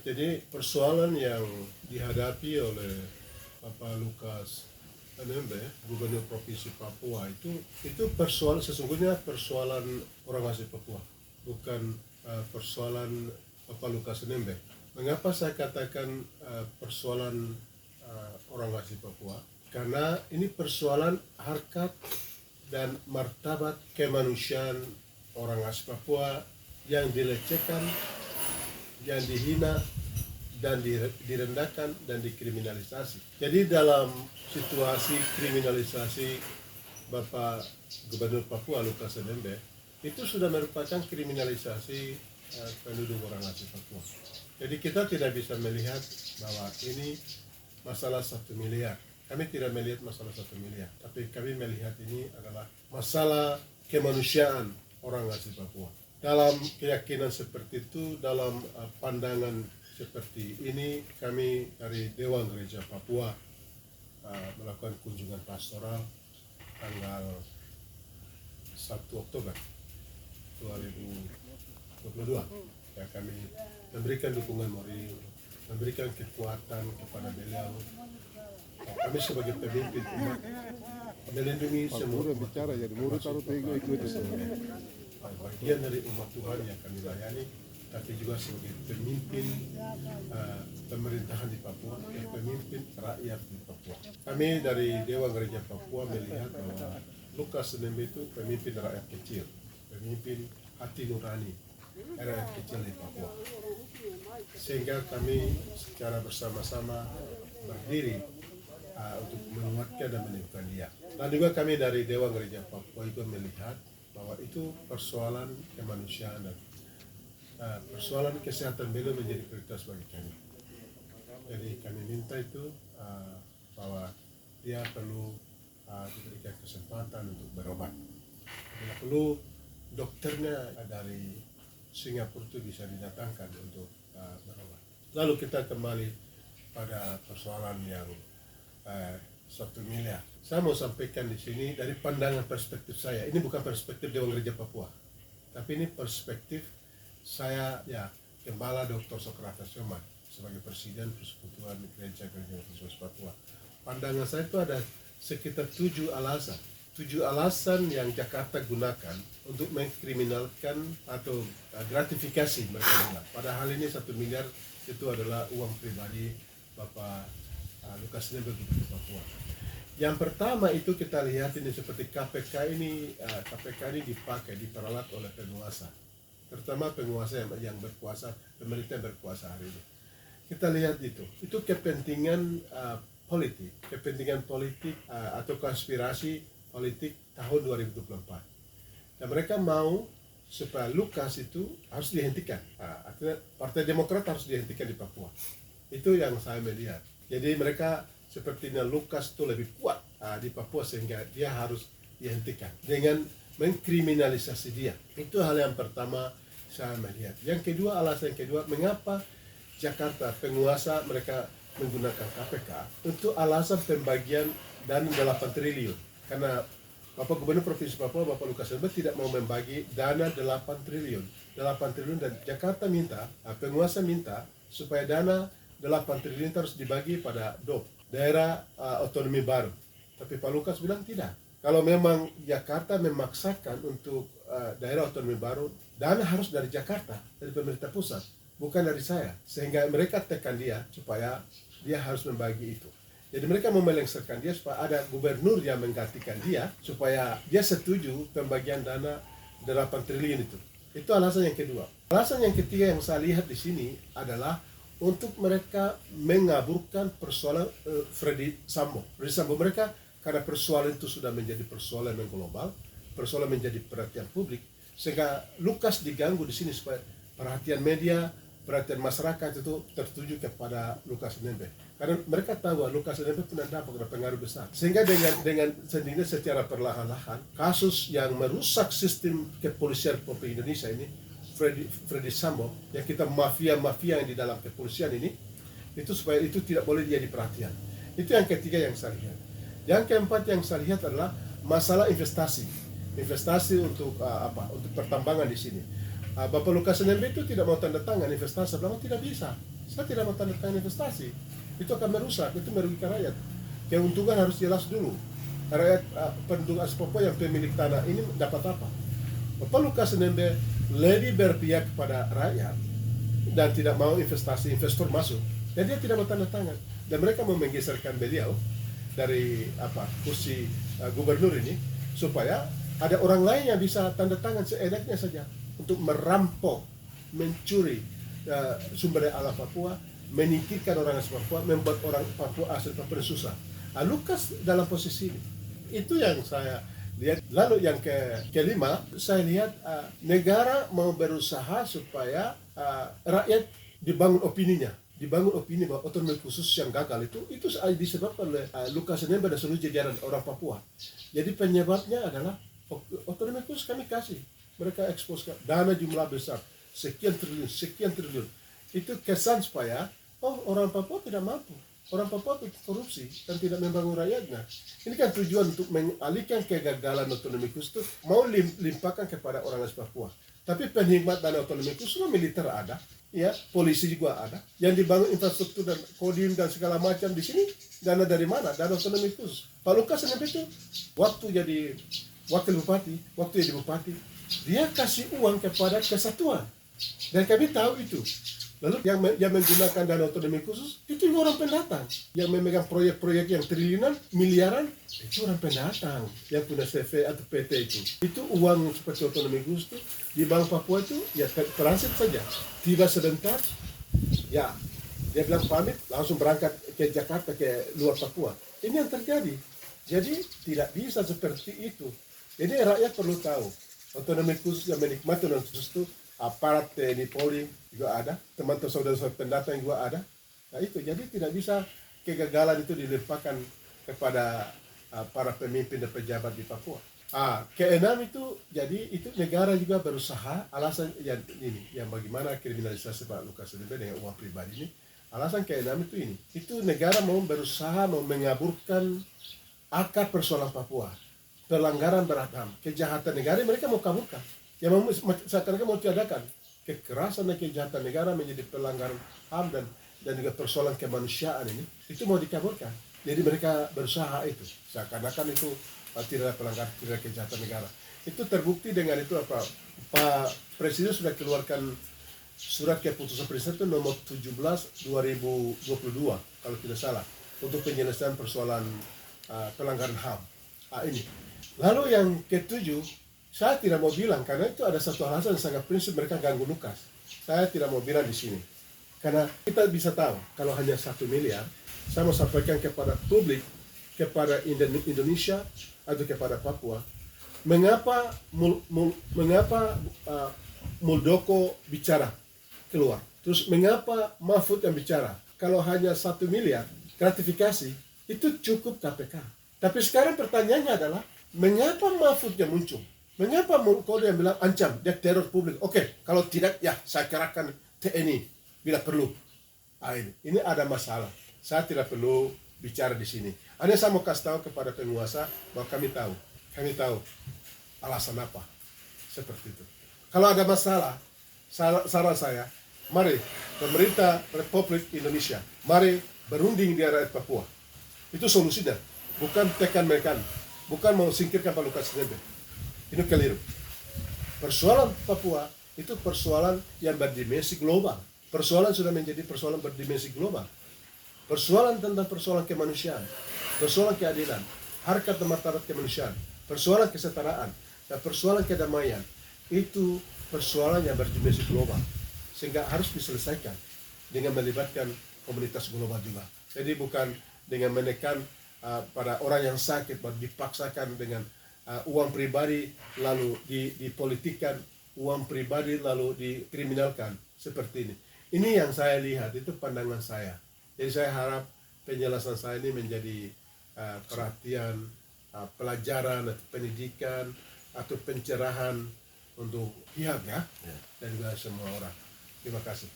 Jadi persoalan yang dihadapi oleh Bapak Lukas NMB, Gubernur Provinsi Papua itu persoalan sesungguhnya persoalan orang asli Papua, bukan persoalan Bapak Lukas NMB. Mengapa saya katakan persoalan orang asli Papua? Karena ini persoalan harkat dan martabat kemanusiaan orang asli Papua yang dilecehkan, yang dihina, dan direndahkan dan dikriminalisasi. Jadi dalam situasi kriminalisasi Bapak Gubernur Papua Lukas NMB itu sudah merupakan kriminalisasi penduduk orang asli Papua. Jadi kita tidak bisa melihat bahwa ini masalah 1 miliar. Kami tidak melihat masalah 1 miliar, tapi kami melihat ini adalah masalah kemanusiaan orang asli Papua. Dalam keyakinan seperti itu, dalam pandangan seperti ini, kami dari Dewan Gereja Papua melakukan kunjungan pastoral tanggal 1 Oktober 2022. Ya, kami memberikan dukungan moral, memberikan kekuatan kepada beliau. Kami sebagai pemimpin umat melindungi semua umat bicara jadi murid taruh tega ikut bagian dari umat Tuhan yang kami layani, tapi juga sebagai pemimpin pemerintahan di Papua dan pemimpin rakyat di Papua. Kami dari Dewan Gereja Papua melihat bahwa Lukas NMB itu pemimpin rakyat kecil, pemimpin hati nurani rakyat kecil di Papua. Sehingga kami secara bersama-sama berdiri untuk menguatkan dan meneguhkan dia. Dan juga kami dari Dewan Gereja Papua itu melihat bahwa itu persoalan kemanusiaan dan persoalan kesehatan beliau menjadi prioritas bagi kami. Jadi kami minta itu bahwa dia perlu diberikan kesempatan untuk berobat. Bila perlu dokternya dari Singapura itu bisa didatangkan untuk berobat. Lalu kita kembali pada persoalan yang 1 miliar. Saya mau sampaikan di sini dari pandangan perspektif saya. Ini bukan perspektif Dewan Gereja Papua, tapi ini perspektif saya, ya, Gembala Dr. Sokrates Yoman sebagai Presiden Persekutuan Gereja Katolik Papua. Pandangan saya itu ada sekitar 7 alasan. 7 alasan yang Jakarta gunakan untuk mengkriminalkan atau gratifikasi mereka. Padahal ini 1 miliar itu adalah uang pribadi Bapak Lukas NMB Gubernur Papua. Yang pertama itu kita lihat ini seperti KPK ini dipakai, diperalat oleh penguasa, terutama penguasa yang berkuasa, pemerintah yang berkuasa hari ini. Kita lihat itu kepentingan politik atau konspirasi politik tahun 2024. Dan mereka mau supaya Lukas itu harus dihentikan. Artinya Partai Demokrat harus dihentikan di Papua. Itu yang saya melihat. Jadi mereka sepertinya Lukas itu lebih kuat di Papua sehingga dia harus dihentikan dengan mengkriminalisasi dia. Itu hal yang pertama saya melihat. Yang kedua, alasan kedua, mengapa Jakarta penguasa mereka menggunakan KPK untuk alasan pembagian dana 8 triliun. Karena Bapak Gubernur Provinsi Papua, Bapak Lukas NMB tidak mau membagi dana 8 triliun. 8 triliun dan Jakarta minta, penguasa minta supaya dana 8 triliun harus dibagi pada DOP, daerah otonomi baru. Tapi Pak Lukas bilang tidak. Kalau memang Jakarta memaksakan untuk daerah otonomi baru, dana harus dari Jakarta, dari pemerintah pusat, bukan dari saya. Sehingga mereka tekan dia supaya dia harus membagi itu. Jadi mereka mau melengsarkan dia supaya ada gubernur yang menggantikan dia, supaya dia setuju pembagian dana 8 triliun itu. Itu alasan yang kedua. Alasan yang ketiga yang saya lihat di sini adalah untuk mereka mengaburkan persoalan Freddy Sambo. Freddy Sambo mereka, karena persoalan itu sudah menjadi persoalan yang global, persoalan menjadi perhatian publik, sehingga Lukas diganggu di sini supaya perhatian media, perhatian masyarakat itu tertuju kepada Lukas NMB. Karena mereka tahu bahwa Lukas NMB punya dampak dan pengaruh besar. Sehingga dengan sendirinya secara perlahan-lahan, kasus yang merusak sistem kepolisian Republik Indonesia ini, Freddy Sambo, yang kita mafia-mafia yang di dalam kepolisian ini, itu supaya itu tidak boleh jadi perhatian. Itu yang ketiga yang saya lihat. Yang keempat yang saya lihat adalah masalah investasi untuk untuk pertambangan di sini. Bapak Lukas NMB itu tidak mau tanda tangan investasi, bilang tidak bisa. saya tidak mau tanda tangan investasi. Itu akan merusak, itu merugikan rakyat. Keuntungan harus jelas dulu. Rakyat penduduk asli Papua yang pemilik tanah ini dapat apa? Bapak Lukas NMB lebih berpihak kepada rakyat dan tidak mau investor masuk. Dan dia tidak mau tanda tangan. Dan mereka mau menggeserkan beliau dari kursi gubernur ini supaya ada orang lain yang bisa tanda tangan seenaknya saja untuk merampok, mencuri sumber daya alam Papua, menyingkirkan orang asli Papua, membuat orang Papua asli Papua susah. Lukas dalam posisi ini. Itu yang saya lihat. Lalu yang kelima, saya lihat negara mau berusaha supaya rakyat dibangun opininya. Dibangun opini bahwa otonomi khusus yang gagal itu disebabkan oleh Lukas NMB dan seluruh jajaran orang Papua. Jadi penyebabnya adalah otonomi khusus kami kasih. Mereka ekspos dana jumlah besar, sekian triliun. Itu kesan supaya orang Papua tidak mampu. Orang Papua itu korupsi dan tidak membangun rakyatnya. Ini kan tujuan untuk mengalihkan kegagalan otonomi khusus itu mau limpahkan kepada orang asli Papua. Tapi penikmat dana otonomi khusus militer ada, ya, polisi juga ada. Yang dibangun infrastruktur dan kodim dan segala macam di sini dana dari mana? Dana otonomi khusus. Pak Lukas NMB itu waktu jadi wakil bupati, waktu jadi bupati, dia kasih uang kepada kesatuan. Dan kami tahu itu. Lalu yang menggunakan dana otonomi khusus itu orang pendatang. Yang memegang proyek-proyek yang triliunan, miliaran, itu orang pendatang yang punya CV atau PT itu. Itu uang seperti otonomi khusus itu di Bank Papua itu ya transit saja. Tiba sebentar, ya dia bilang pamit, langsung berangkat ke Jakarta, ke luar Papua. Ini yang terjadi. Jadi tidak bisa seperti itu. Jadi rakyat perlu tahu otonomi khusus yang menikmati otonomi khusus itu. Aparat TNI Polri juga ada, teman-teman saudara-saudara pendatang juga ada. Nah itu, jadi tidak bisa kegagalan itu dilimpahkan kepada para pemimpin dan pejabat di Papua. Keenam itu, jadi itu negara juga berusaha, alasan yang ini, yang bagaimana kriminalisasi Pak Lukas NMB dengan uang pribadi ini, alasan keenam itu ini. Itu negara mau berusaha mau mengaburkan akar persoalan Papua, pelanggaran berat HAM, kejahatan negara mereka mau kaburkan. Yang seakan-akan mau tiadakan kekerasan dan kejahatan negara menjadi pelanggaran HAM dan juga persoalan kemanusiaan ini itu mau dikaburkan. Jadi mereka berusaha itu seakan-akan itu tidak pelanggaran, tidak kejahatan negara. Itu terbukti dengan itu Pak Presiden sudah keluarkan surat keputusan Presiden itu nomor 17 2022 kalau tidak salah untuk penyelesaian persoalan pelanggaran HAM. Ini. Lalu yang ketujuh, saya tidak mau bilang karena itu ada satu alasan yang sangat prinsip mereka ganggu Lukas. Saya tidak mau bilang di sini karena kita bisa tahu kalau hanya 1 miliar, saya mau sampaikan kepada publik, kepada Indonesia atau kepada Papua, mengapa Muldoko bicara keluar, terus mengapa Mahfud yang bicara? Kalau hanya 1 miliar gratifikasi itu cukup KPK. Tapi sekarang pertanyaannya adalah mengapa Mahfud yang muncul? Mengapa Muldoko yang bilang ancam, dia teror publik? Oke, kalau tidak, ya saya kerahkan TNI bila perlu. Ini ada masalah. Saya tidak perlu bicara di sini. Hanya saya mau kasih tahu kepada penguasa bahwa kami tahu alasan apa seperti itu. Kalau ada masalah, saran saya, mari pemerintah Republik Indonesia, mari berunding di rakyat Papua. Itu solusinya, bukan tekan-mekan, bukan mau singkirkan Pak Lukas NMB. Ini keliru. Persoalan Papua itu persoalan yang berdimensi global. Persoalan sudah menjadi persoalan berdimensi global. Persoalan tentang persoalan kemanusiaan, persoalan keadilan, harkat dan martabat kemanusiaan, persoalan kesetaraan, dan persoalan kedamaian. Itu persoalan yang berdimensi global. Sehingga harus diselesaikan dengan melibatkan komunitas global juga. Jadi bukan dengan menekan pada orang yang sakit, dipaksakan dengan uang pribadi lalu dipolitikkan, uang pribadi lalu dikriminalkan seperti ini. Ini yang saya lihat, itu pandangan saya. Jadi saya harap penjelasan saya ini menjadi perhatian, pelajaran, atau pendidikan, atau pencerahan untuk pihak dan juga semua orang. Terima kasih.